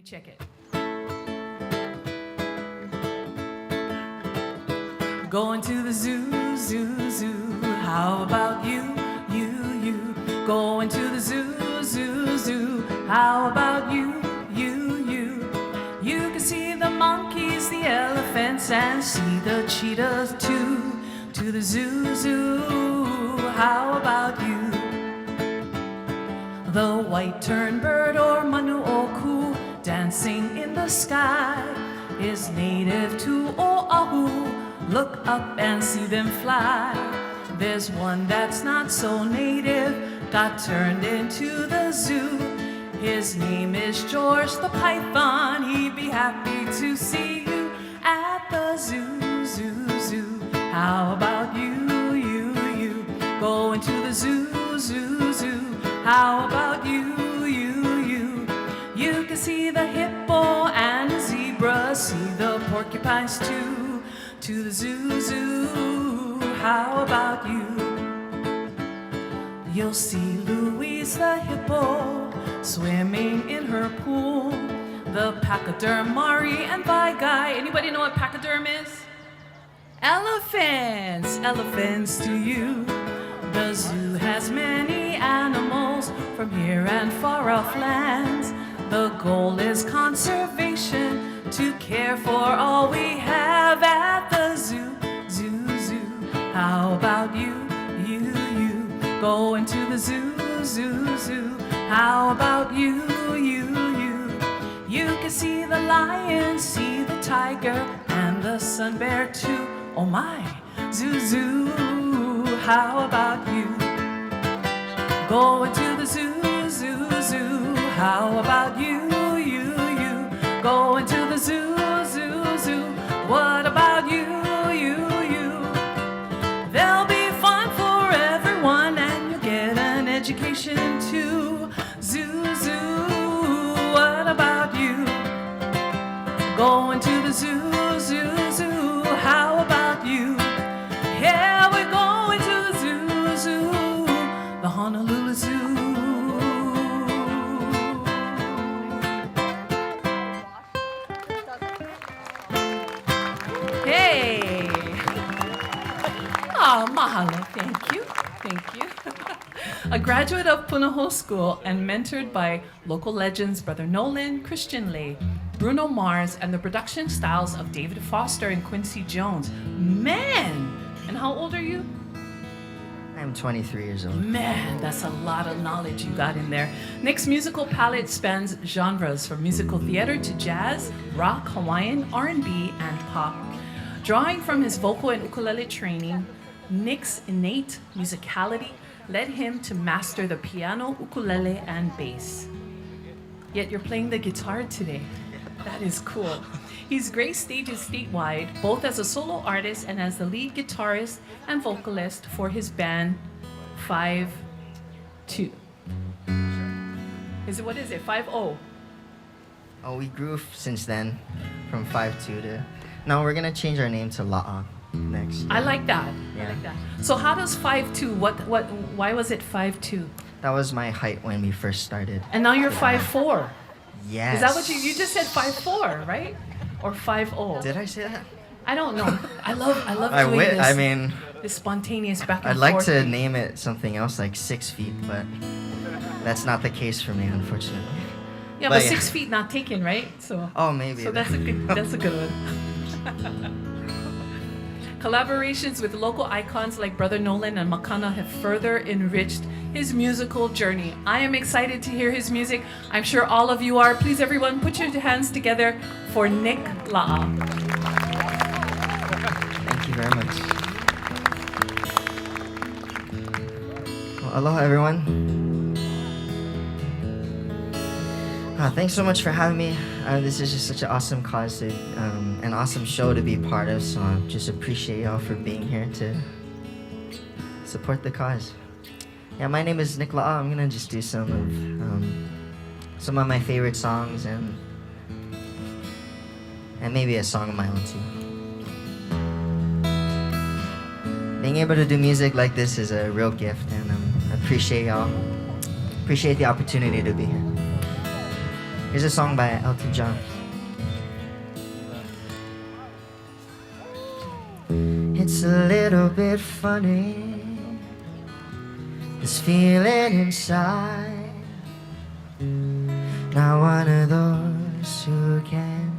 check it. Going to the zoo, zoo, zoo. How about you, you? Going to the zoo, zoo, zoo. How about you, you? You can see the monkeys, the elephants, and see the cheetahs too. To the zoo, zoo. How about you? The white-turned bird or manuoku dancing in the sky is native to Oahu. Look up and see them fly. There's one that's not so native, got turned into the zoo. His name is George the Python. He'd be happy to see you at the zoo, zoo, zoo. How about you? Going to the zoo, zoo, zoo. How about you? You can see the hippo and the zebra, see the porcupines too. To the zoo, zoo. How about you? You'll see Louise the hippo swimming in her pool. The pachyderm Mari and Vigai. Anybody know what pachyderm is? Elephants, elephants to you. The zoo has many animals from here and far off lands. The goal is conservation, to care for all we have at the zoo, zoo, zoo. How about you? Going to the zoo, zoo, zoo. How about you? You can see the lion, see the tiger, and the sun bear too. Oh my, zoo, zoo. How about you? Going to the zoo, zoo, zoo. How about you? Going to the zoo, zoo, zoo. What about you? There'll be fun for everyone, and you'll get an education too. Zoo, zoo. What about you? Going to the zoo, zoo, zoo. How about you? Yeah, we're going to the zoo, zoo. The Honolulu Zoo. Hey! Oh, mahalo. Thank you. A graduate of Punahou School and mentored by local legends Brother Nolan, Christian Lay, Bruno Mars, and the production styles of David Foster and Quincy Jones. Man! And how old are you? I'm 23 years old. Man, that's a lot of knowledge you got in there. Nick's musical palette spans genres from musical theater to jazz, rock, Hawaiian, R&B, and pop. Drawing from his vocal and ukulele training, Nick's innate musicality led him to master the piano, ukulele, and bass. Yet you're playing the guitar today. That is cool. He's graced stages statewide, both as a solo artist and as the lead guitarist and vocalist for his band 5-2. What is it, 5-0? Oh, we grew since then from 5-2 to... No, we're gonna change our name to La'a next. I like that. Yeah. I like that. So how does 5-2, why was it 5-2? That was my height when we first started. And now you're 5'4". Yes. Is that what you just said 5'4", right? Or 5'0"? Did I say that? I don't know. I love doing this spontaneous back and I'd forth. like to name it something else like 6 feet, but that's not the case for me, unfortunately. Yeah, but 6 feet not taken, right? So. Oh, maybe. So that's a good one. Collaborations with local icons like Brother Nolan and Makana have further enriched his musical journey. I am excited to hear his music. I'm sure all of you are. Please, everyone, put your hands together for Nick La'a. Thank you very much. Well, aloha, everyone. Thanks so much for having me. This is just such an awesome cause, an awesome show to be part of, so I just appreciate y'all for being here to support the cause. Yeah, my name is Nick La'a. I'm gonna just do some of my favorite songs and maybe a song of my own too. Being able to do music like this is a real gift, and I appreciate y'all. Appreciate the opportunity to be here. Here's a song by Elton John. It's a little bit funny, this feeling inside. Not one of those who can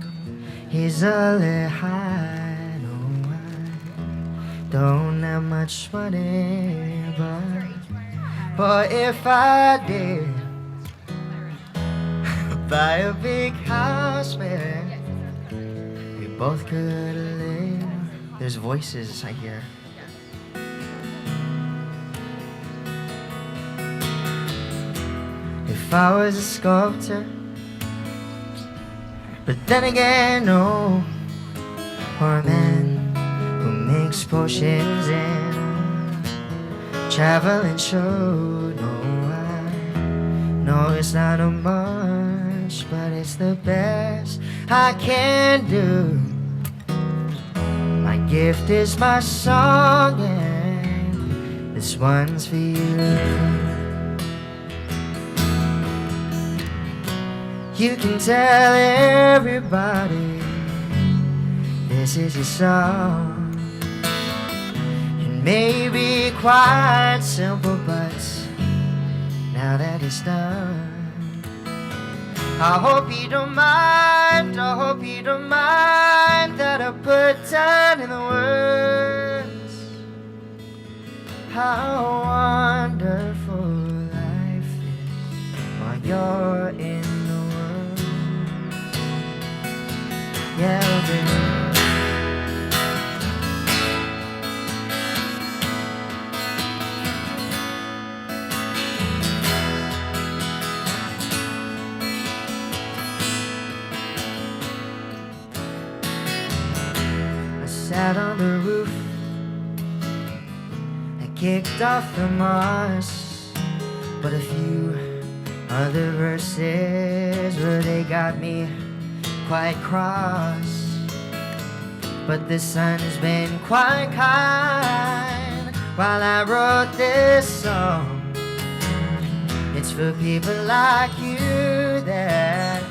easily hide. No, I don't have much money, but if I did buy a big house, man, we both could live. There's voices I hear. If I was a sculptor, but then again, no, or a man who makes potions and traveling show. No, I know it's not a much, but it's the best I can do. My gift is my song, and this one's for you. You can tell everybody this is your song. It may be quite simple, but now that it's done, I hope you don't mind, I hope you don't mind that I put down in the words how wonderful life is while you're in the world. Yeah, baby. Sat on the roof and kicked off the moss, but a few other verses, well, they got me quite cross. But the sun's been quite kind while I wrote this song. It's for people like you that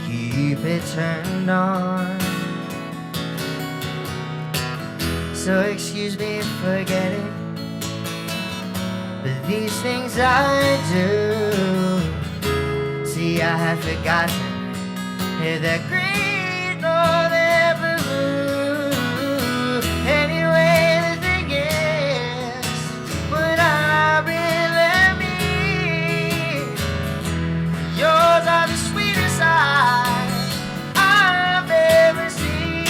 keep it turned on. So excuse me for getting, but these things I do. See, I have forgotten the green or the blue. Anyway, the thing is, what I really mean, yours are the sweetest eyes I've ever seen.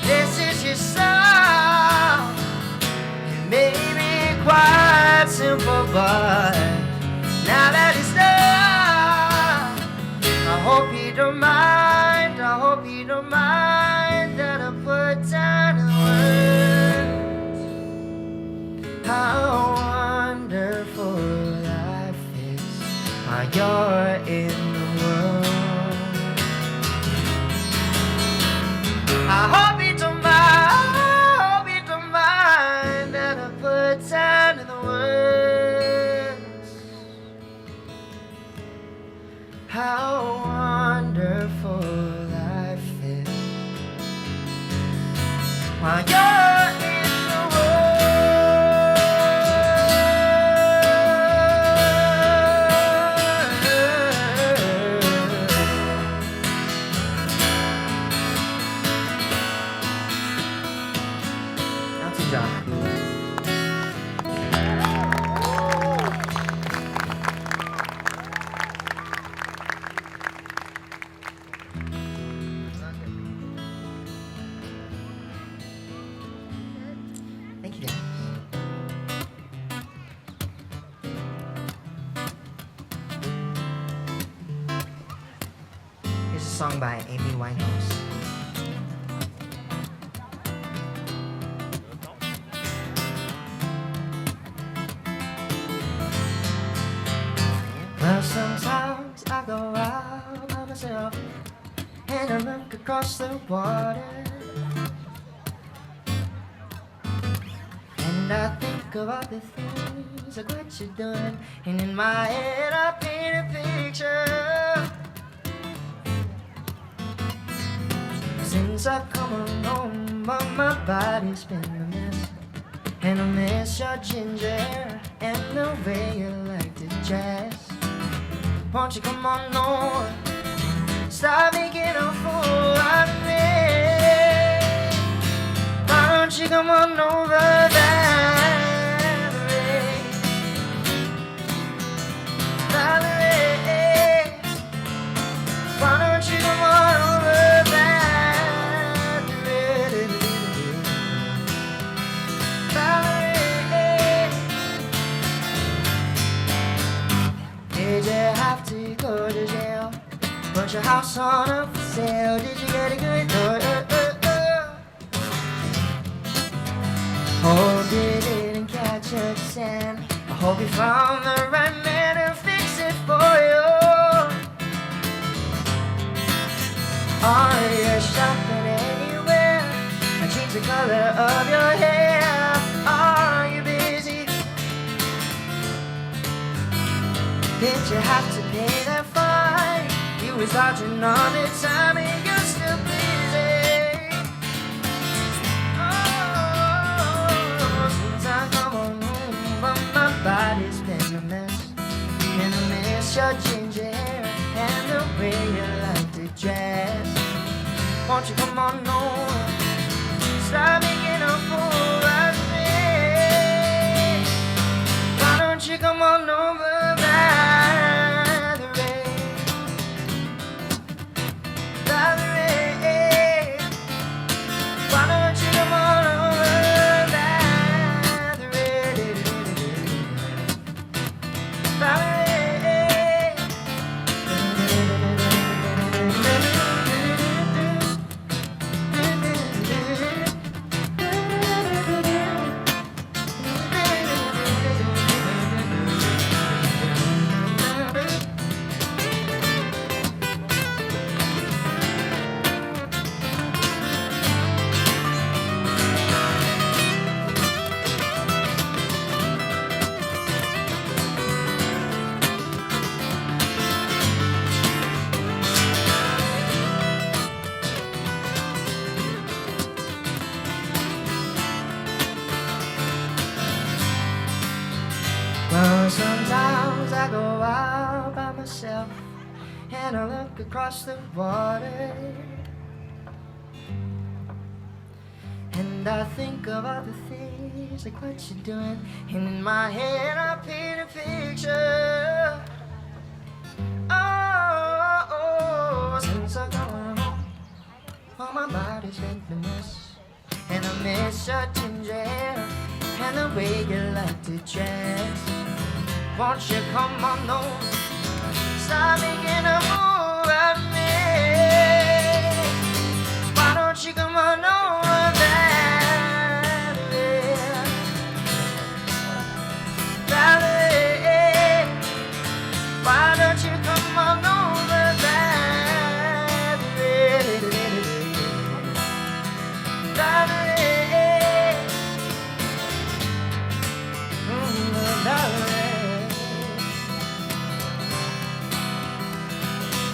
This is your song. It may be quite simple, but now that it's done, I hope you don't mind, I hope you don't mind that I put down in words how wonderful life is while you're in the world. I hope you don't mind, I hope you don't mind that I put down in the words how wonderful life is while you're in the world. Thank you, guys. Here's a song by Amy Winehouse. Well, sometimes I go out by myself and I look across the water. And I think of all the things like what you're doing, and in my head I paint a picture. Since I come on home, but my body's been a mess, and I miss your ginger and the way you like to dress. Won't you come on over, stop making a fool out of me. Why don't you come on over, Valerie? Valerie, why don't you come on over, Valerie? Valerie, did you have to go to jail? Put your house on up for sale. Did you get a good Hope you didn't catch a sand. I hope you found the right man to fix it for you. Are you shopping anywhere? I change the color of your hair. Are you busy? Did you have to pay that fine? You was dodging all the time and you're still busy. Since I come on home, but my body's been a mess, and I miss your ginger hair and the way you like to dress. Won't you come on over, stop making a fool out of me. Why don't you come on over, Valerie? Valerie, why don't you come on over? Well, sometimes I go out by myself and I look across the water, and I think of all the things like what you're doing, and in my head I paint a picture. Oh, since I come home, well, my body's been a mess, and I miss your ginger hair and the way you like to dress. Won't you come on over, stop making a fool out of me. Why don't you come on over, Valerie? Valerie, why don't you come on over, Valerie? Valerie, Valerie.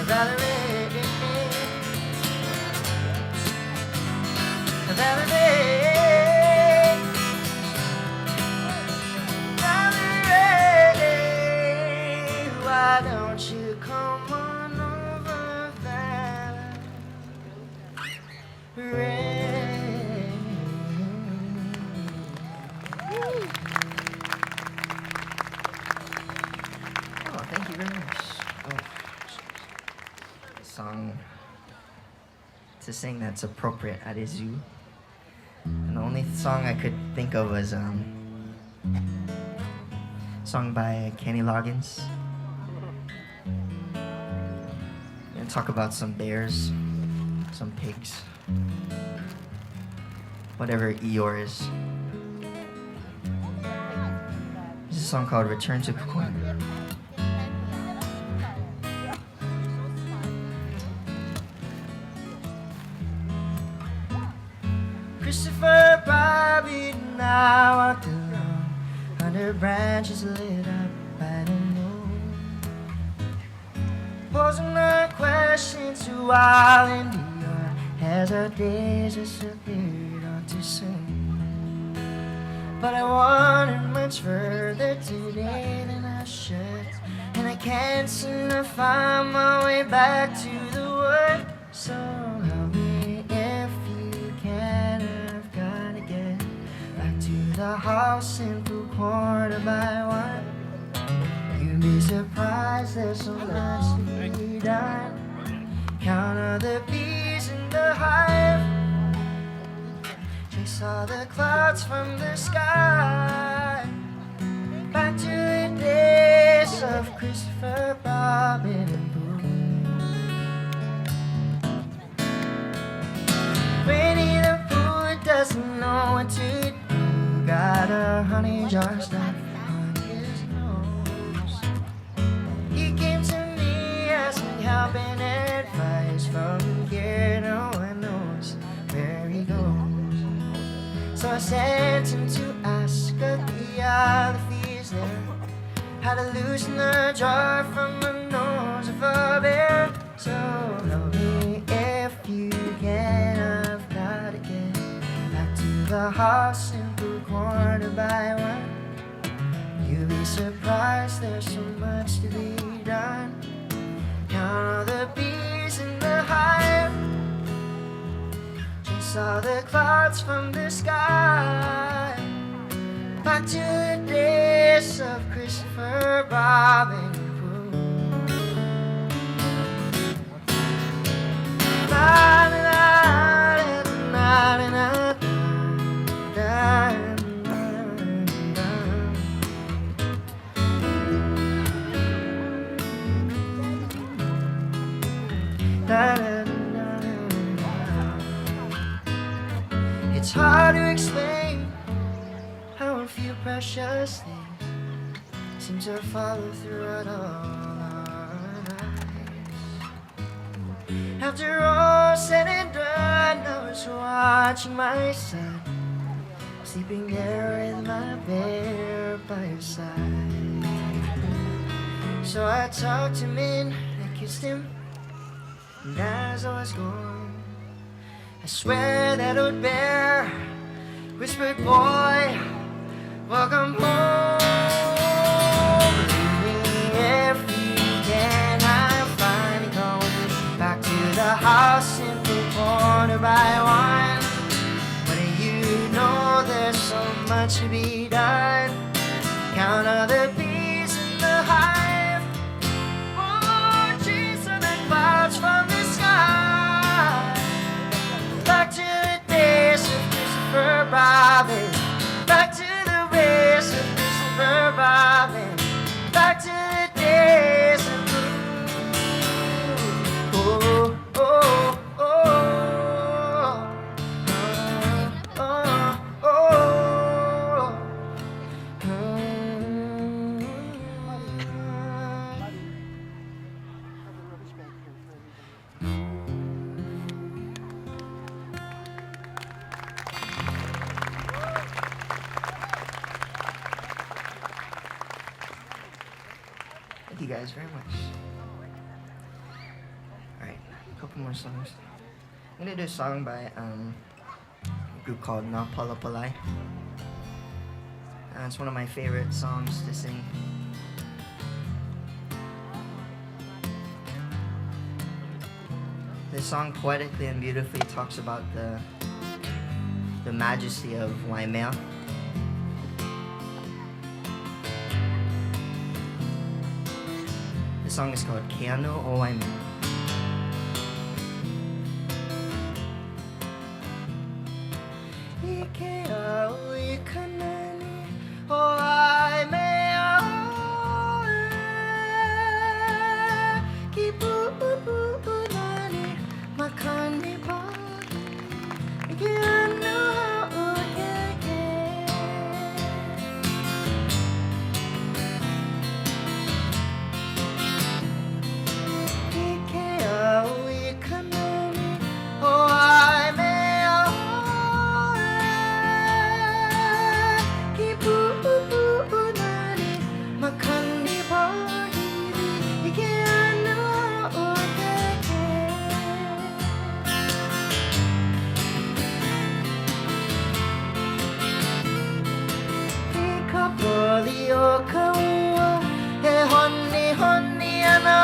Valerie, Valerie, Valerie, why don't you come on over, Valerie? Oh, thank you very much. Song to sing that's appropriate at a zoo, and the only song I could think of was song by Kenny Loggins. And talk about some bears, some pigs, whatever Eeyore is. This is a song called Return to Cocoon. Christopher, Bobby, now I do. under branches lit up by the moon. Posing our questions to while in the yard as our days disappeared on too soon. But I wandered much further today than I should, and I can't seem to find my way back to the wood. So help me if you can. I've gotta get back to the house in Blue Corner by one. You'd be surprised there's so much to be done. Count all the bees in the hive, chase all the clouds from the sky. Back to the days of Christopher Robin and Boo. Winnie the Pooh doesn't know what to do. Got a honey jar stuck on his nose. He came to me asking help and advice. From here no one knows where he goes. So I sent him to ask at the other fees there how to loosen the jar from the nose of a bear. So help me if you can. I've gotta get back to the house in Blue Corner by one. You'll be surprised there's so much to be done. Count all the bees in the hive, chase all the clouds from the sky. Back to the days of Christopher Robin and Boo. La la la la la la It's hard to explain how a few precious things seem to follow throughout all our lives. After all said and done, I was watching my son sleeping there with my bear by his side. So I tucked him in, I kissed him, and as I was gone, I swear that old bear whispered, "Boy, welcome home." Believe me if you can, I'm finally going back to the house in Blue Corner by one. But you know there's so much to be done. Count all the bees in the hive, oh, chase all the clouds from the sky. Back to the days of Christopher Robin. Back to the ways of Christopher Robin. Back to the days of Blue. Oh, oh, oh, oh, oh, oh. Thank you guys very much. Alright, a couple more songs. I'm gonna do a song by a group called Na Palapalai. It's one of my favorite songs to sing. This song poetically and beautifully talks about the majesty of Waimea. The song is called Keanu o Waimea. Ike au I kanani o Waimea ki pu'upu'ulani makani pagi Keanu o keke ka ua he honi honi ana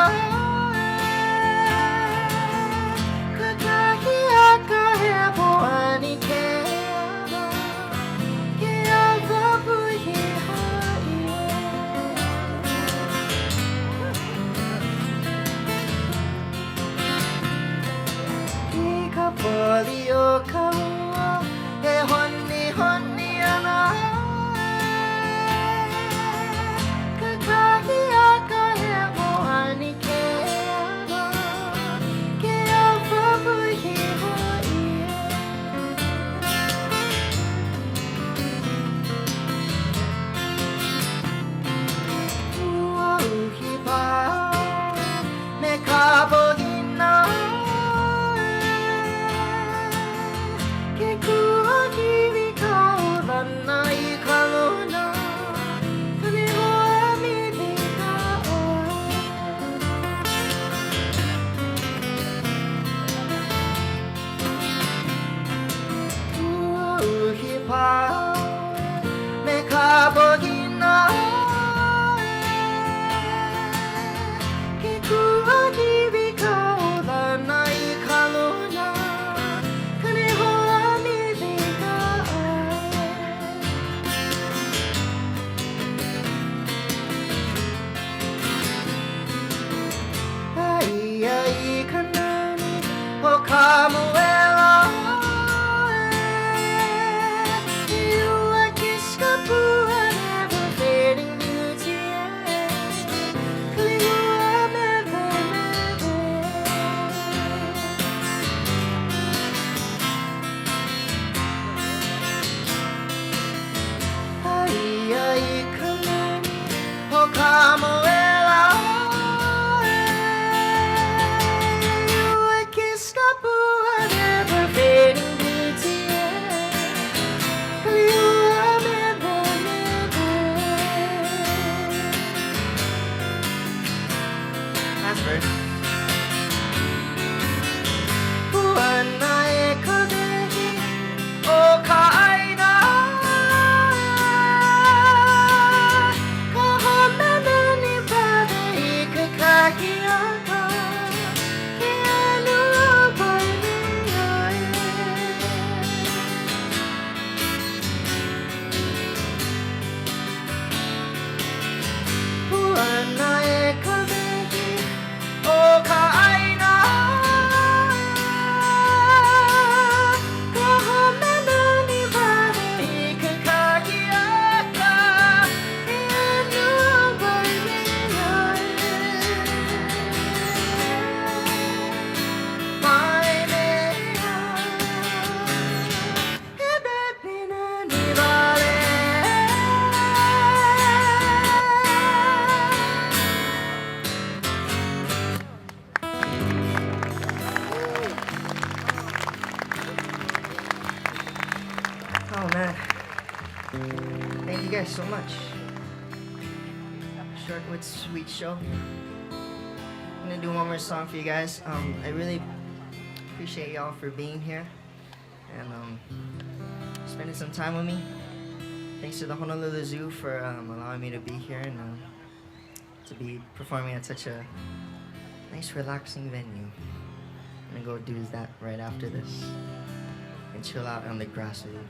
kakahi aka he poani ke ana ke aka puhi haia I ka poli o ka ua he honi honi ana kakahi aka he moani ke ana ke aka puhi haia ua uhi pa me ka bohina ke kua kiwi ka olana I ka luna kane hoa mi te ka oe ua uhi pa me ka bohina ke kua kiwi ka olana I ka luna kane hoa mi te ka oe ai ai ka nani o ka moela you a kiss ka pua never fading beauty kalihua me me ai ai ka nani o ka moela you a kiss ka pua never fading beauty kalihua me Last verse. Puana e ka behi o ka aina ka hamena ni pade I ka kahi aka ke anua pai me ai Puana e ka behi o ka aina ka hamena ni pade I ka kahi aka ke anua pai me ai mai me ai he bepina ni vale Oh man, thank you guys so much. Short but sweet show. I'm gonna do one more song for you guys. I really appreciate y'all for being here and spending some time with me. Thanks to the Honolulu Zoo for allowing me to be here and to be performing at such a nice, relaxing venue. I'm gonna go do that right after this and chill out on the grass with you.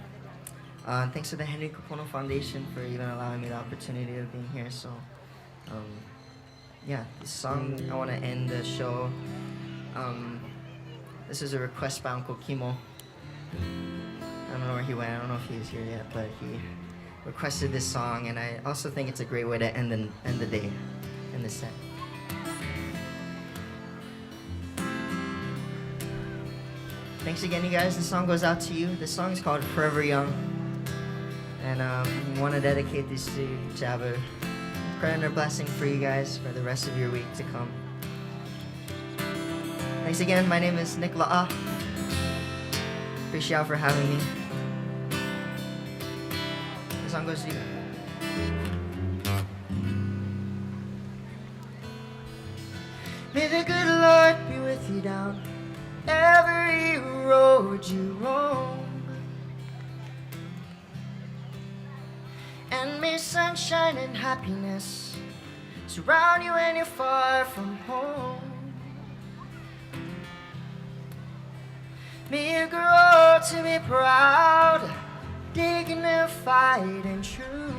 Thanks to the Henry Kapono Foundation for even allowing me the opportunity of being here. So, yeah, this song, I want to end the show. This is a request by Uncle Kimo. I don't know where he went. I don't know if he's here yet, but he requested this song, and I also think it's a great way to end the day, end the set. Thanks again, you guys. This song goes out to you. This song is called Forever Young. And we want to dedicate this to have a prayer and a blessing for you guys for the rest of your week to come. Thanks again. My name is Nick La'a. Appreciate y'all for having me. This song goes to you. May the good Lord be with you down every road you roam. And may sunshine and happiness surround you when you're far from home. May you grow to be proud, dignified and true,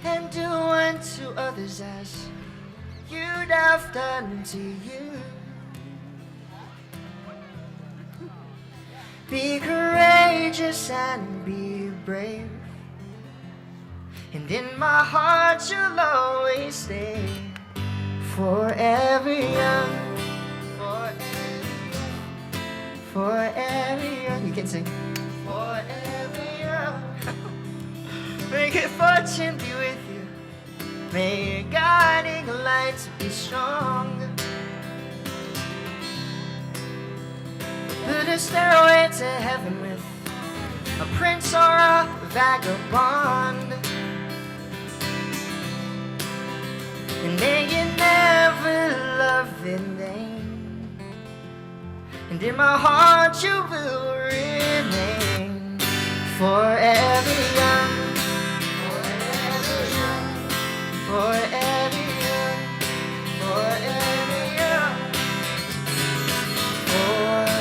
and do unto others as you'd have done to you. Be courageous and be brave, and in my heart you'll always stay. Forever young, forever young. You can sing. Forever young. May good fortune be with you. May your guiding light be strong. Build a stairway to heaven with a prince or a vagabond. And may you never love in vain, and in my heart you will remain. Forever young, forever young, forever young, forever young, forever young.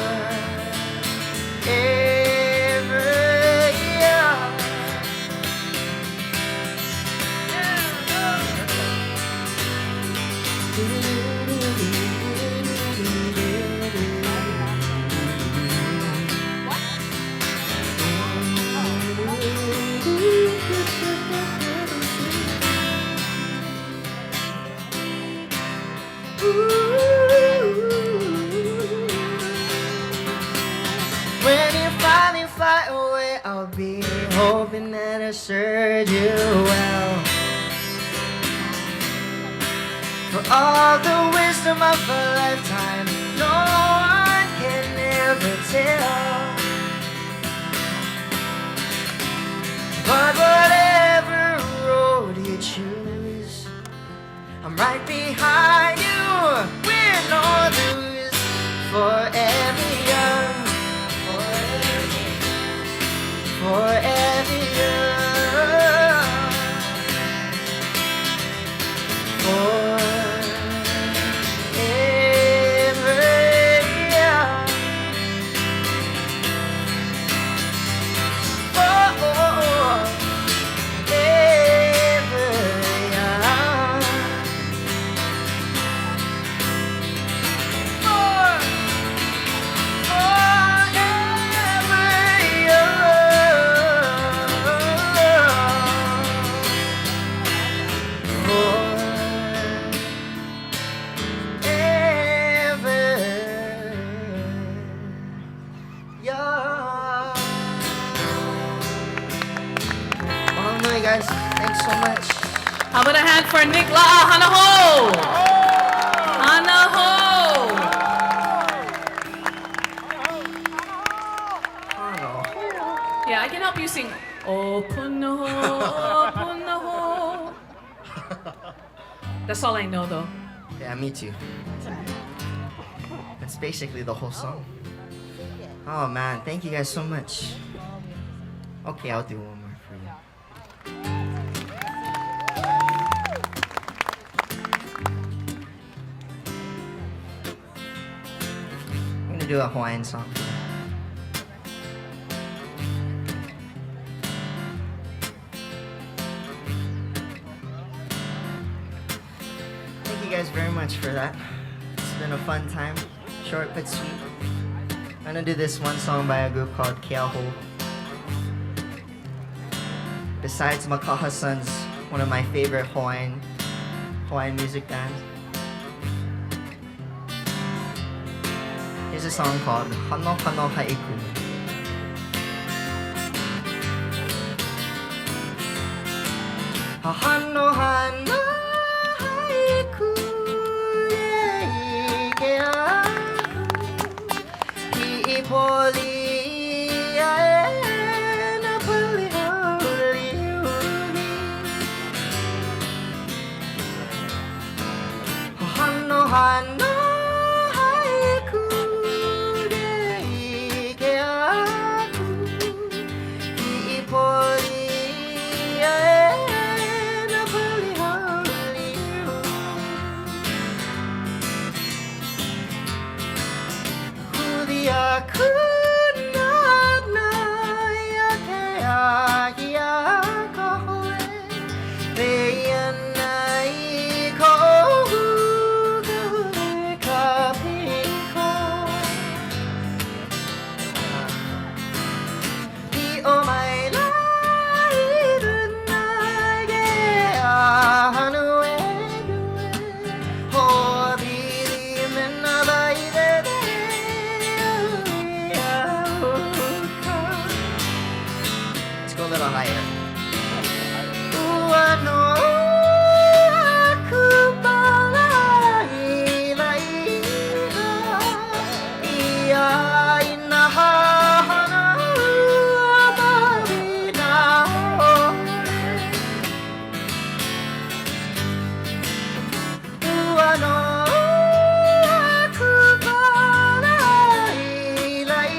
When you finally fly away, I'll be hoping that I served you well. For all the wisdom of a lifetime, no one can ever tell. But whatever road you choose, I'm right behind you, win or lose. Forever young, forever young, guys, thanks so much. How about a hand for Nick La'a Hanaho? Hanaho! Yeah, I can help you sing. Oh, punaho, oh, punaho. That's all I know, though. Yeah, me too. That's basically the whole song. Oh man, thank you guys so much. Okay, I'll do one more for you. I'm gonna do a Hawaiian song. Thank you guys very much for that. It's been a fun time, short but sweet. I'm gonna do this one song by a group called Keaho. Besides Makaha Sons, one of my favorite Hawaiian music bands. Here's a song called Hano Hano Haiku. Hano Hano Haiku Poli na pali Hano Hano Haiku de ike aku Let's go a little higher. Ua no akubara ilai ga iai na hana amari na Ua no akubara ilai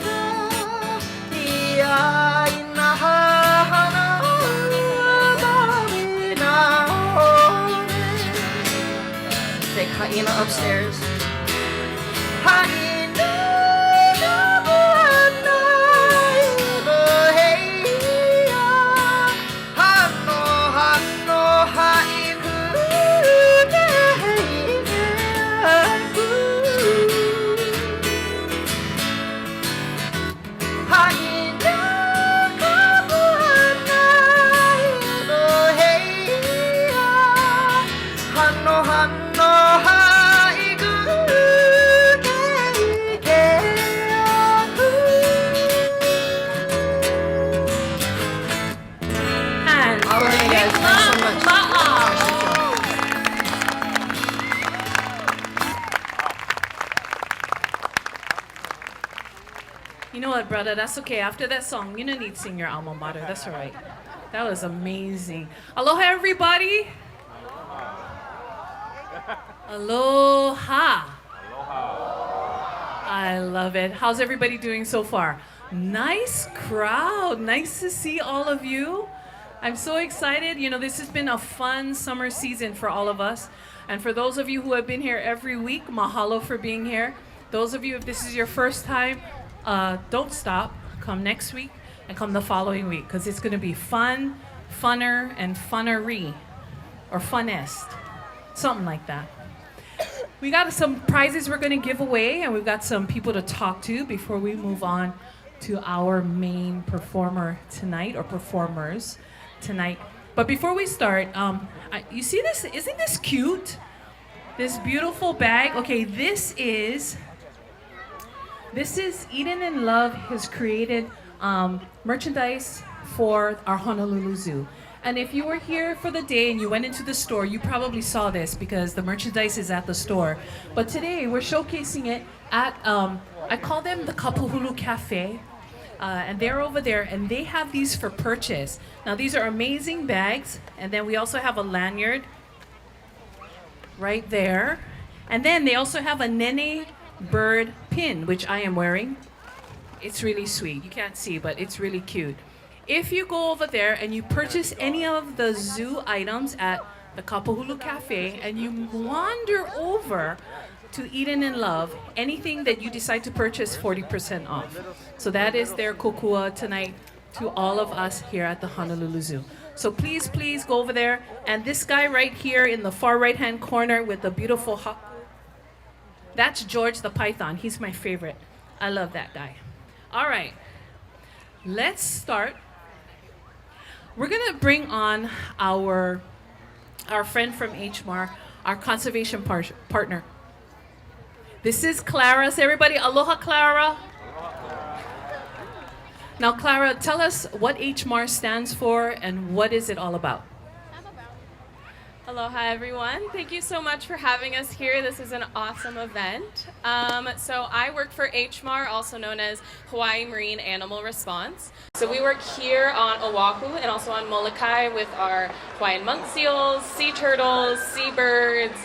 ga iai na hana amari na Say Haina upstairs. Haina na buana iloheia Hano hano haiku nehiaku Haina ka buana iloheia Hano hano haiku nehiaku And All right, guys, thanks so much. You know what, brother? That's okay. After that song, you don't need to sing your alma mater. That's all right. That was amazing. Aloha, everybody. Aloha. I love it. How's everybody doing so far? Nice crowd. Nice to see all of you. I'm so excited. You know, this has been a fun summer season for all of us. And for those of you who have been here every week, mahalo for being here. Those of you, if this is your first time, don't stop. Come next week and come the following week because it's going to be fun, funner, and funnery. Or funnest. Something like that. We got some prizes we're going to give away, and we've got some people to talk to before we move on to our main performer tonight, or performers tonight. But before we start, you see this? Isn't this cute? This beautiful bag. Okay, this is Eden in Love has created merchandise for our Honolulu Zoo. And if you were here for the day and you went into the store, you probably saw this because the merchandise is at the store. But today we're showcasing it at, I call them the Kapuhulu Cafe. And they're over there and they have these for purchase. Now these are amazing bags. And then we also have a lanyard right there. And then they also have a Nene bird pin, which I am wearing. It's really sweet. You can't see, but it's really cute. If you go over there and you purchase any of the zoo items at the Kapuhulu Cafe and you wander over to Eden in Love, anything that you decide to purchase, 40% off. So that is their kokua tonight to all of us here at the Honolulu Zoo. So please, please go over there. And this guy right here in the far right-hand corner with the beautiful haku, that's George the Python. He's my favorite. I love that guy. All right, let's start. We're gonna bring on our friend from HMAR, our conservation partner. This is Clara. Say everybody, aloha, Clara. Now, Clara, tell us what HMAR stands for and what is it all about? Aloha, everyone. Thank you so much for having us here. This is an awesome event. So I work for HMAR, also known as Hawaii Marine Animal Response. So we work here on Oahu and also on Molokai with our Hawaiian monk seals, sea turtles, seabirds,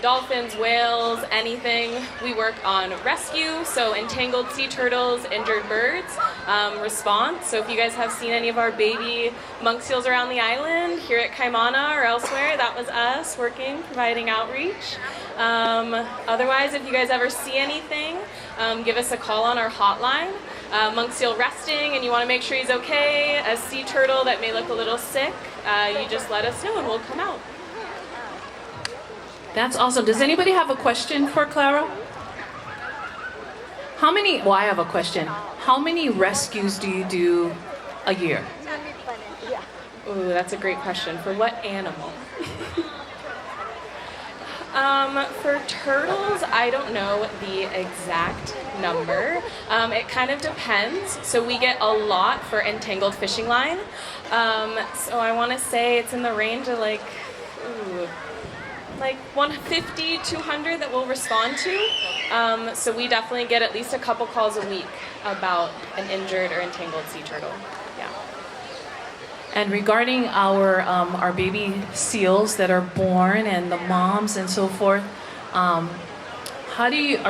dolphins, whales, anything. We work on rescue, so entangled sea turtles, injured birds, response. So if you guys have seen any of our baby monk seals around the island, here at Kaimana or elsewhere, that was us working, providing outreach. Otherwise, if you guys ever see anything, give us a call on our hotline. Monk seal resting and you want to make sure he's okay, a sea turtle that may look a little sick, you just let us know and we'll come out. That's awesome. Does anybody have a question for Clara? Well, I have a question. How many rescues do you do a year? Ooh, that's a great question. For what animal? For turtles, I don't know the exact number. It kind of depends. So we get a lot for entangled fishing line. So I want to say it's in the range of like 150, 200 that we'll respond to. So we definitely get at least a couple calls a week about an injured or entangled sea turtle. Yeah. And regarding our baby seals that are born and the moms and so forth, are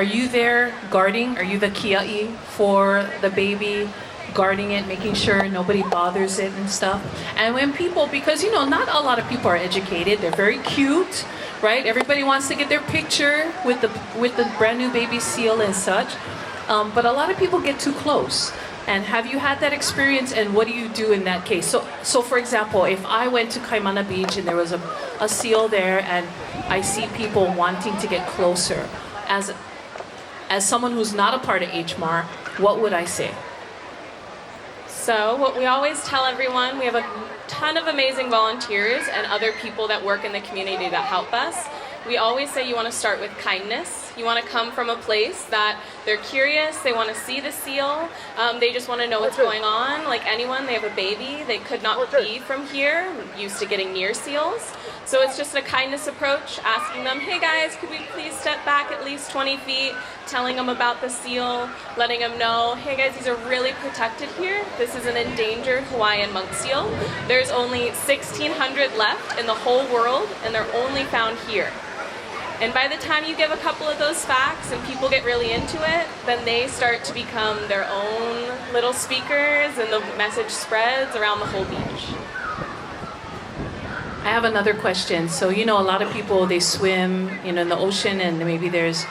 you there guarding? Are you the kia'i for the baby, guarding it, making sure nobody bothers it and stuff? And when people, because not a lot of people are educated, they're very cute, right? Everybody wants to get their picture with the brand new baby seal and such, but a lot of people get too close. And have you had that experience, and what do you do in that case? So for example, if I went to Kaimana Beach and there was a seal there and I see people wanting to get closer, as someone who's not a part of HMAR, what would I say? So what we always tell everyone, we have a ton of amazing volunteers and other people that work in the community that help us. We always say you want to start with kindness. You want to come from a place that they're curious, they want to see the seal, they just want to know what's going on. Like anyone, they have a baby, they could not be from here, used to getting near seals. So it's just a kindness approach, asking them, hey guys, could we please step back at least 20 feet, telling them about the seal, letting them know, hey guys, these are really protected here. This is an endangered Hawaiian monk seal. There's only 1,600 left in the whole world, and they're only found here. And by the time you give a couple of those facts and people get really into it, then they start to become their own little speakers and the message spreads around the whole beach. I have another question. So, a lot of people, they swim, in the ocean, and maybe there's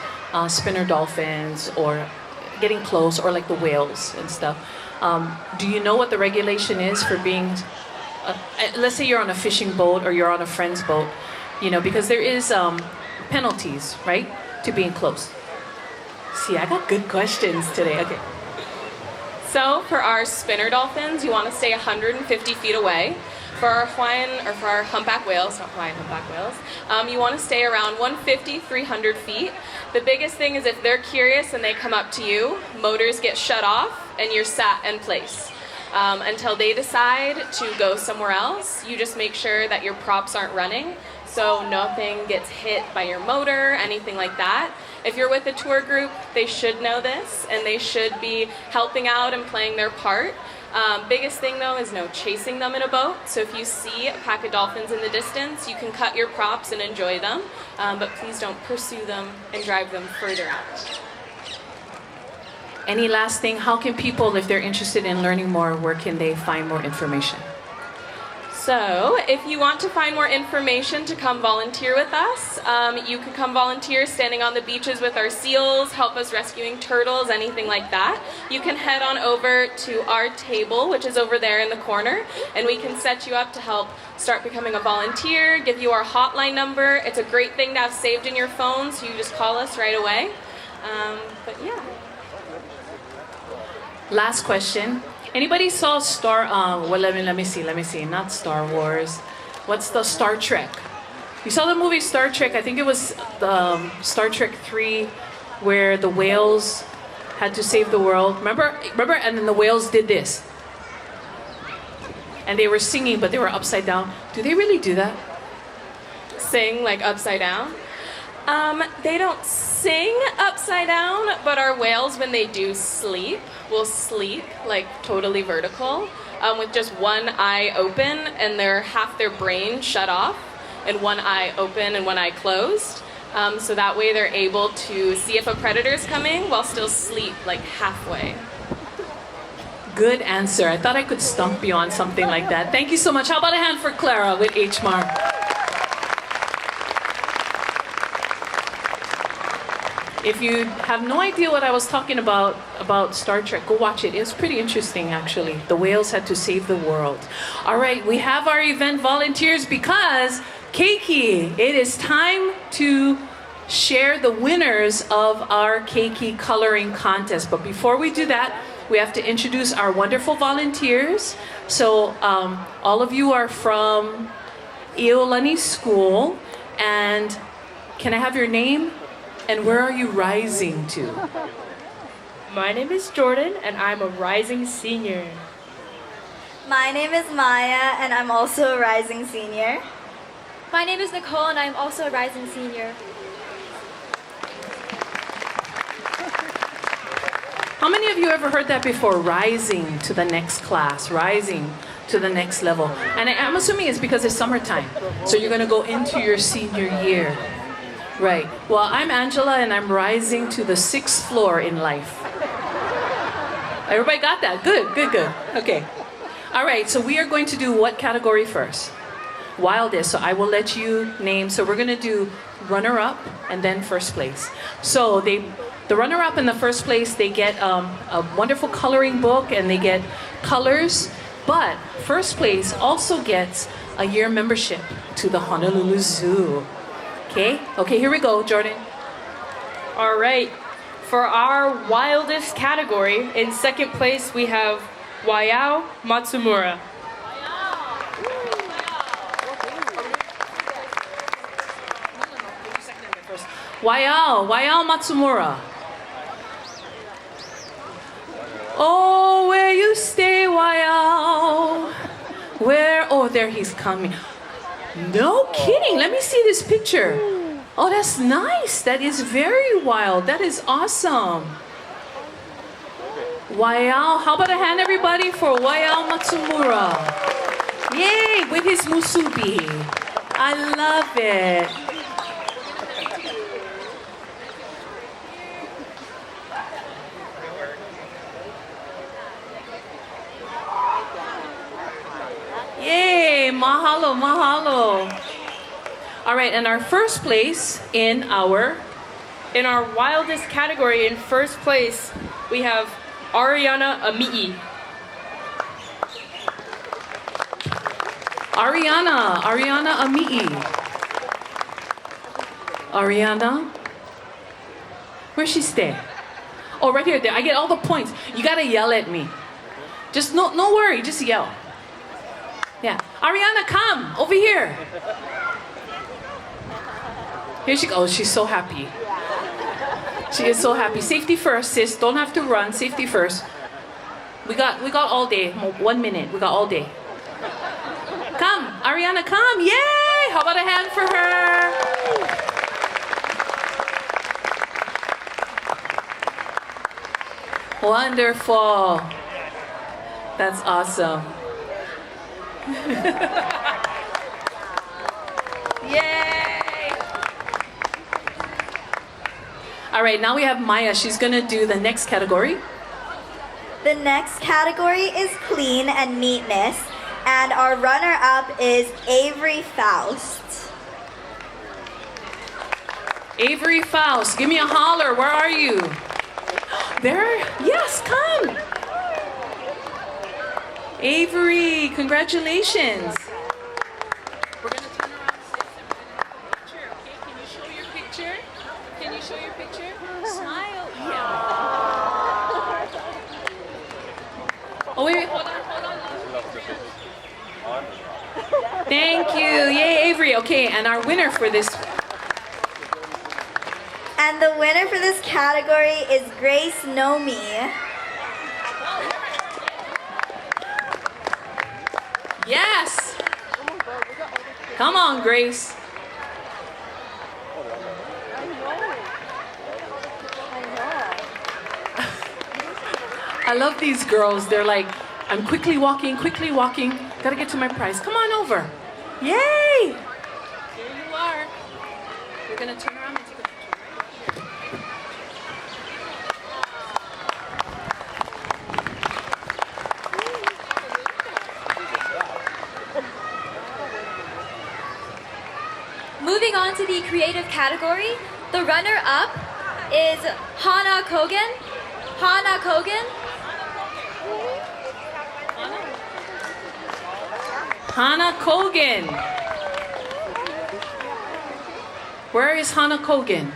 spinner dolphins or getting close, or like the whales and stuff. Do you know what the regulation is for being, let's say you're on a fishing boat or you're on a friend's boat, because there is penalties, right, to being close? See, I got good questions today. Okay. So for our spinner dolphins, you want to stay 150 feet away. For our for our humpback whales, not Hawaiian humpback whales, you want to stay around 150, 300 feet. The biggest thing is if they're curious and they come up to you, motors get shut off and you're sat in place. Until they decide to go somewhere else, you just make sure that your props aren't running, so nothing gets hit by your motor, anything like that. If you're with a tour group, they should know this, and they should be helping out and playing their part. Biggest thing though is no chasing them in a boat. So if you see a pack of dolphins in the distance, you can cut your props and enjoy them, but please don't pursue them and drive them further out. Any last thing? How can people, if they're interested in learning more, where can they find more information? So if you want to find more information to come volunteer with us, you can come volunteer standing on the beaches with our seals, help us rescuing turtles, anything like that. You can head on over to our table, which is over there in the corner, and we can set you up to help start becoming a volunteer, give you our hotline number. It's a great thing to have saved in your phone, so you just call us right away. But yeah. Last question. Anybody saw let me see, not Star Wars. What's the Star Trek? You saw the movie Star Trek, I think it was Star Trek 3, where the whales had to save the world. Remember? And then the whales did this. And they were singing, but they were upside down. Do they really do that? Sing like upside down? They don't sing upside down, but our whales, when they do sleep, will sleep like totally vertical, with just one eye open and half their brain shut off, and one eye open and one eye closed. So that way they're able to see if a predator's coming while still sleep like halfway. Good answer. I thought I could stump you on something like that. Thank you so much. How about a hand for Clara with HMAR? If you have no idea what I was talking about Star Trek, go watch it. It's pretty interesting, actually. The whales had to save the world. All right, we have our event volunteers because, Keiki, it is time to share the winners of our Keiki coloring contest. But before we do that, we have to introduce our wonderful volunteers. So all of you are from Iolani School, and can I have your name and where are you rising to? My name is Jordan, and I'm a rising senior. My name is Maya, and I'm also a rising senior. My name is Nicole, and I'm also a rising senior. How many of you ever heard that before? Rising to the next class, rising to the next level. And I'm assuming it's because it's summertime. So you're going to go into your senior year. Right. Well, I'm Angela, and I'm rising to the 6th floor in life. Everybody got that? Good, good, good. Okay. All right, so we are going to do what category first? Wildest. So I will let you name. So we're going to do runner-up and then first place. So the runner-up in the first place, they get a wonderful coloring book and they get colors. But first place also gets a year membership to the Honolulu Zoo. Okay? Okay, here we go, Jordan. All right. For our wildest category, in second place we have Wayao Matsumura. Wayao Matsumura. Oh, where you stay, Wayao? Where? Oh, there he's coming. No kidding. Let me see this picture. Oh, that's nice. That is very wild. That is awesome. Wayao. How about a hand, everybody, for Wayao Matsumura? Yay, with his musubi. I love it. Yay, mahalo, mahalo. All right, and our first place in our wildest category, in first place, we have Ariana Ami'i. Ariana Ami'i. Ariana, where's she stay? Oh, right here. There. I get all the points. You gotta yell at me. Just no worry. Just yell. Yeah, Ariana, come over here. Here she goes. She's so happy. She is so happy. Safety first, sis. Don't have to run. Safety first. We got all day. 1 minute. We got all day. Come, Ariana, come. Yay! How about a hand for her? Wonderful. That's awesome. Yay! All right, now we have Maya. She's gonna do the next category. The next category is clean and neatness, and our runner-up is Avery Faust. Avery Faust, give me a holler. Where are you? There? Yes, come. Avery, congratulations. We're going to turn around and say picture, okay? Can you show your picture? Can you show your picture? Smile. Yeah. Oh, wait, hold on. Thank you. Yay, Avery. Okay, and our winner for this. And the winner for this category is Grace Nomi. Yes. Come on, Grace. I love these girls. They're like, I'm quickly walking. Gotta get to my prize. Come on over. Yay! Here you are. You're gonna turn around and take a picture, right? Moving on to the creative category, the runner-up is Hana Kogan. Hana Kogan. Hana Kogan. Where is Hana Kogan?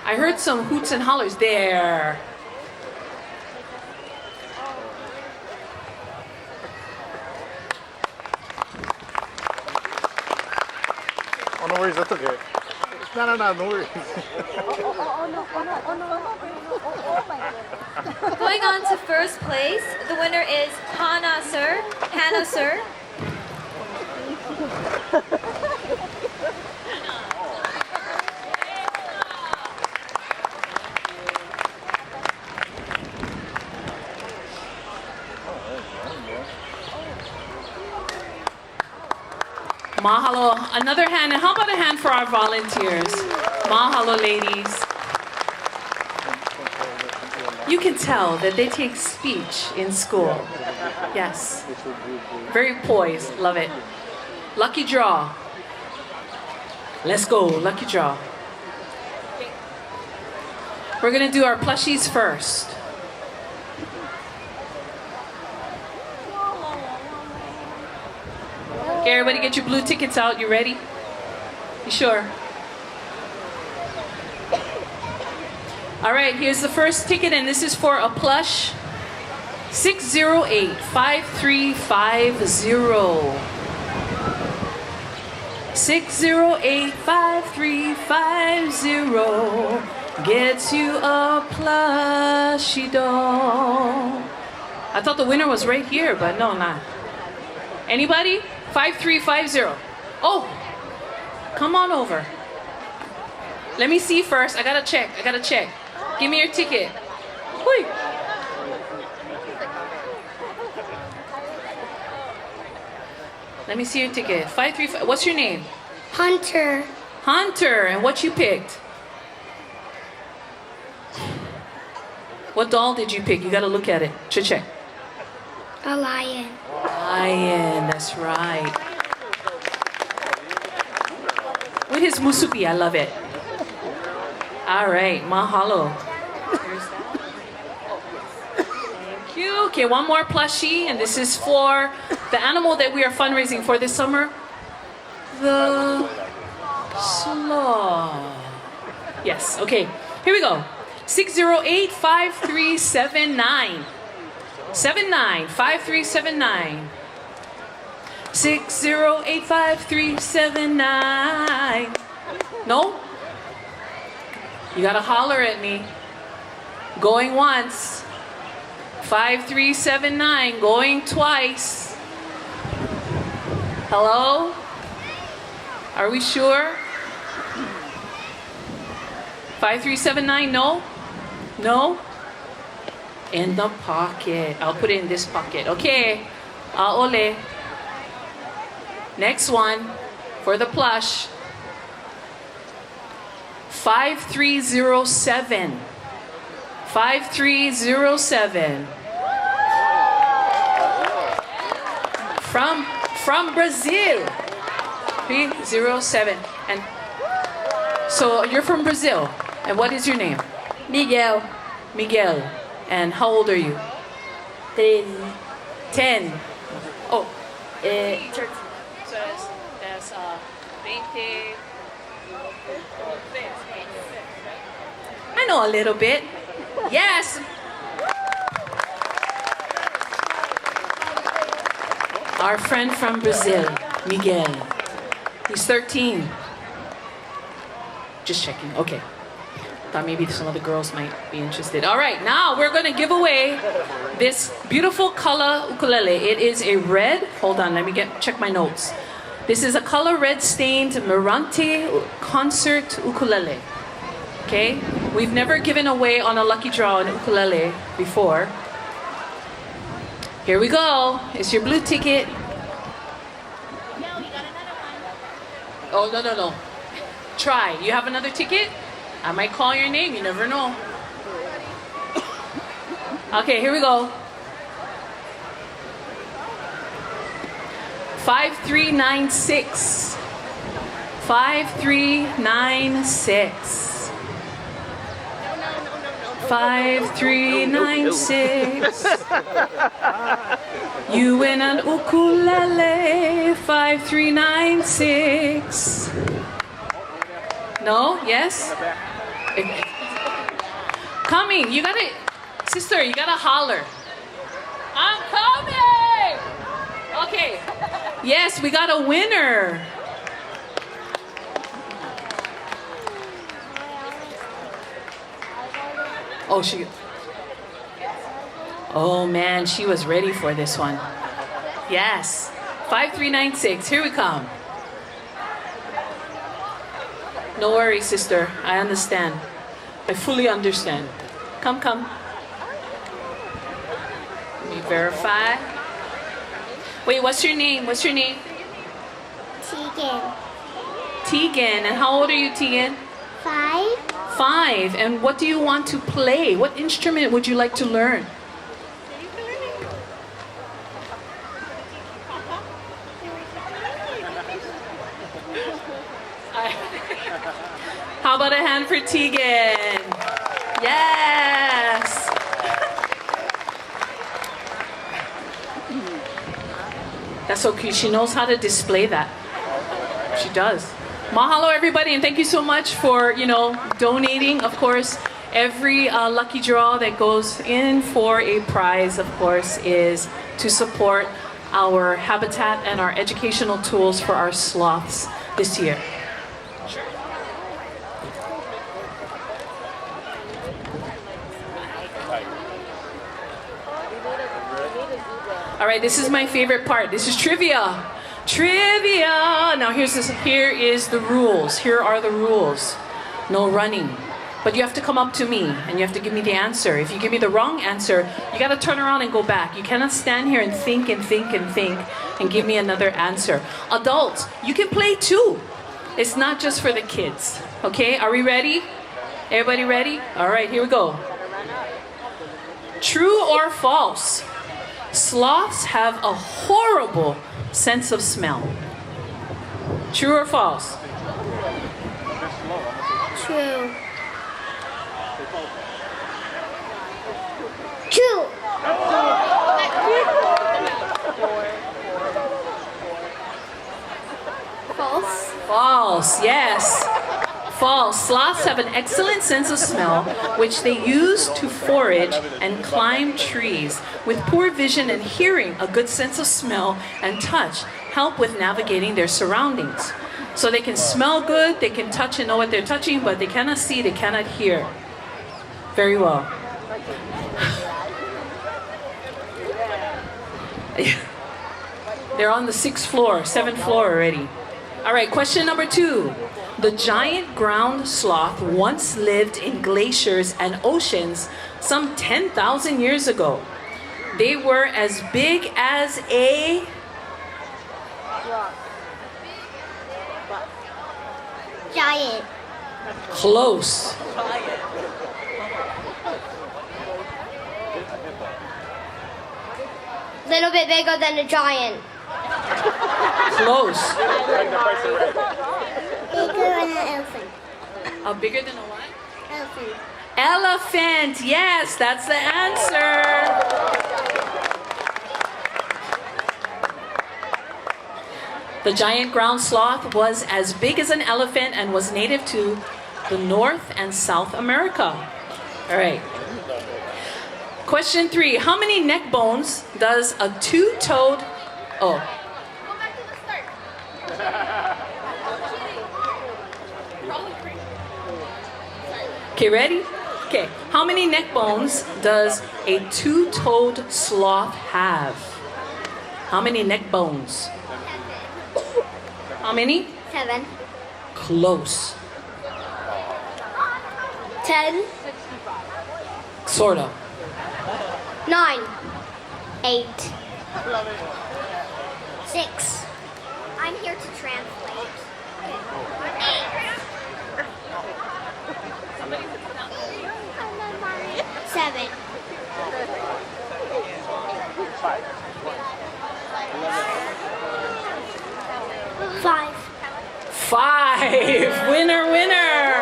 I heard some hoots and hollers there. Oh, no worries, that's okay. No, no worries. Going on to first place, the winner is Hannah Sir. Mahalo. Another hand. And how about a hand for our volunteers? Mahalo, ladies. You can tell that they take speech in school. Yes. Very poised. Love it. Lucky draw. Let's go. Lucky draw. We're going to do our plushies first. Okay, everybody get your blue tickets out. You ready? You sure? All right, here's the first ticket, and this is for a plush 608-5350. 608-5350 gets you a plushie doll. I thought the winner was right here, but no, not. Anybody? 5350. Oh, come on over. Let me see first. I gotta check. Give me your ticket. Whee. Let me see your ticket. 535. What's your name? Hunter. Hunter. And what you picked? What doll did you pick? You gotta look at it. Check. A lion. Lion. That's right. With his musubi. I love it. All right. Mahalo. Here's that. Thank you. Okay, one more plushie, and this is for the animal that we are fundraising for this summer. The sloth. Yes. Okay. Here we go. 608-5379. 5379. 608-5379. No? You gotta holler at me. Going once. 5379. Going twice. Hello? Are we sure? 5379, no? No? In the pocket. I'll put it in this pocket. Okay. Aole. Next one for the plush. 5307. 5307. From Brazil. 307. And so you're from Brazil. And what is your name? Miguel. Miguel. And how old are you? 10. Oh. So that's 20. I know a little bit. Yes. Our friend from Brazil, Miguel. He's 13. Just checking. Okay. Thought maybe some of the girls might be interested. All right, now we're going to give away this beautiful color ukulele. It is a red. Hold on, let me check my notes. This is a color red stained Mirante concert ukulele. Okay? We've never given away on a lucky draw an ukulele before. Here we go. It's your blue ticket. Oh, no. Try. You have another ticket? I might call your name. You never know. Okay, here we go. 5396. 5396. 5396. You win an ukulele. 5396. No? Yes? Coming. You gotta, sister, you gotta holler. I'm coming! Okay. Yes, we got a winner. Oh, she. Oh man, she was ready for this one. Yes. 5396. Here we come. No worries, sister. I understand. I fully understand. Come, come. Let me verify. Wait, what's your name? What's your name? Tegan. Tegan. And how old are you, Tegan? 5. 5. And what do you want to play? What instrument would you like to learn? How about a hand for Tegan? Yes! That's so cute. She knows how to display that. She does. Mahalo, everybody, and thank you so much for, donating. Of course, every lucky draw that goes in for a prize, of course, is to support our habitat and our educational tools for our sloths this year. All right, this is my favorite part. This is trivia. Trivia. Now here is the rules. Here are the rules. No running. But you have to come up to me and you have to give me the answer. If you give me the wrong answer, you got to turn around and go back. You cannot stand here and think and think and think and give me another answer. Adults, you can play too. It's not just for the kids. Okay, are we ready? Everybody ready? All right, here we go. True or false? Sloths have a horrible sense of smell. True or false? True. True. False. False, yes. False. Sloths have an excellent sense of smell, which they use to forage and climb trees. With poor vision and hearing, a good sense of smell and touch help with navigating their surroundings. So they can smell good, they can touch and know what they're touching, but they cannot see, they cannot hear. Very well. They're on the 7th floor already. All right, question number 2. The giant ground sloth once lived in glaciers and oceans some 10,000 years ago. They were as big as a... Giant. Close. Little bit bigger than a giant. Close. Bigger than an elephant. Bigger than a what? Elephant. Elephant. Yes, that's the answer. The giant ground sloth was as big as an elephant and was native to the North and South America. All right. Question 3. How many neck bones does a two-toed... Oh. Go back to the start. Okay, ready? Okay. How many neck bones does a two-toed sloth have? How many neck bones? How many? 7. Close. 10. Sort of. 9. 8. 6. I'm here to translate. 7. 5. 5. Winner, winner.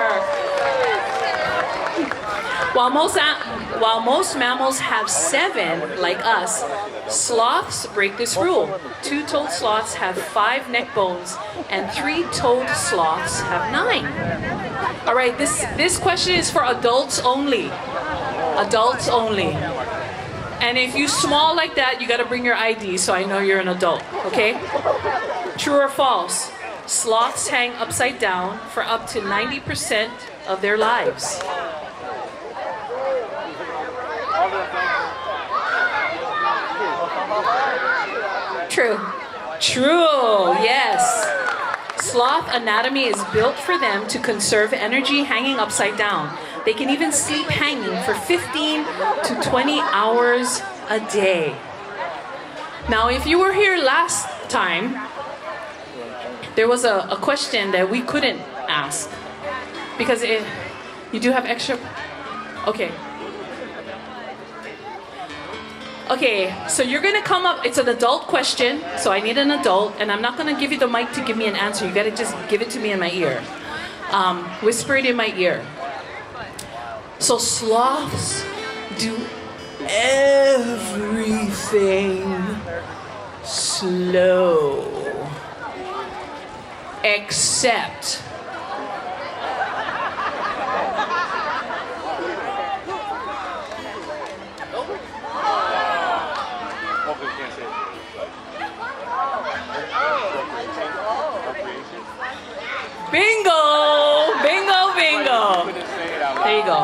While most mammals have 7, like us, sloths break this rule. Two-toed sloths have 5 neck bones, and 3-toed sloths have 9. All right, this question is for adults only. Adults only. And if you small like that, you got to bring your ID so I know you're an adult, okay? True or false? Sloths hang upside down for up to 90% of their lives. true? True, yes. Sloth anatomy is built for them to conserve energy hanging upside down. They can even sleep hanging for 15 to 20 hours a day. Now, if you were here last time, there was a question that we couldn't ask because you do have extra. Okay. Okay, so you're gonna come up, it's an adult question, so I need an adult, and I'm not gonna give you the mic to give me an answer. You gotta just give it to me in my ear. Whisper it in my ear. So sloths do everything slow, except bingo! Bingo, bingo! There you go.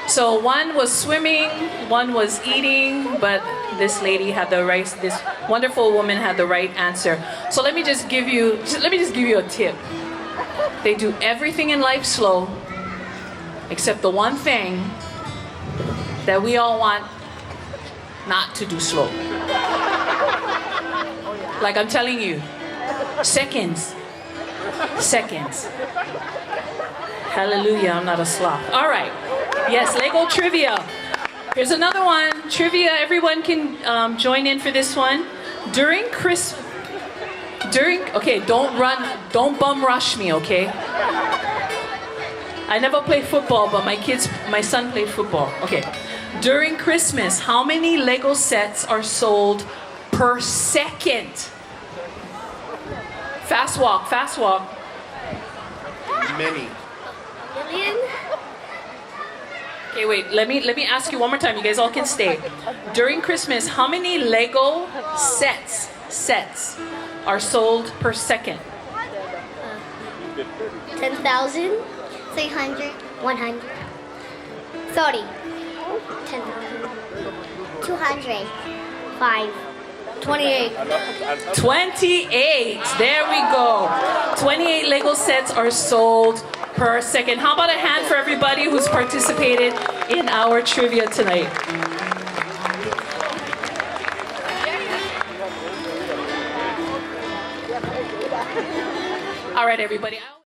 So one was swimming, one was eating, but this lady had the right, this wonderful woman had the right answer. So let me just give you a tip. They do everything in life slow, except the one thing that we all want not to do slow. Like I'm telling you, seconds. Hallelujah, I'm not a sloth. All right, yes, Lego trivia. Here's another one. Trivia, everyone can join in for this one. Okay, don't bum rush me, okay? I never played football, but my son played football. Okay. During Christmas, how many Lego sets are sold per second? Fast walk. Many. Million? Okay, wait, let me ask you one more time. You guys all can stay. During Christmas, how many Lego sets are sold per second? 10,000? 300? 100? 30? 10,000? 200? 5? 28? 28. There we go. 28 Lego sets are sold per second. How about a hand for everybody who's participated in our trivia tonight? All right, everybody.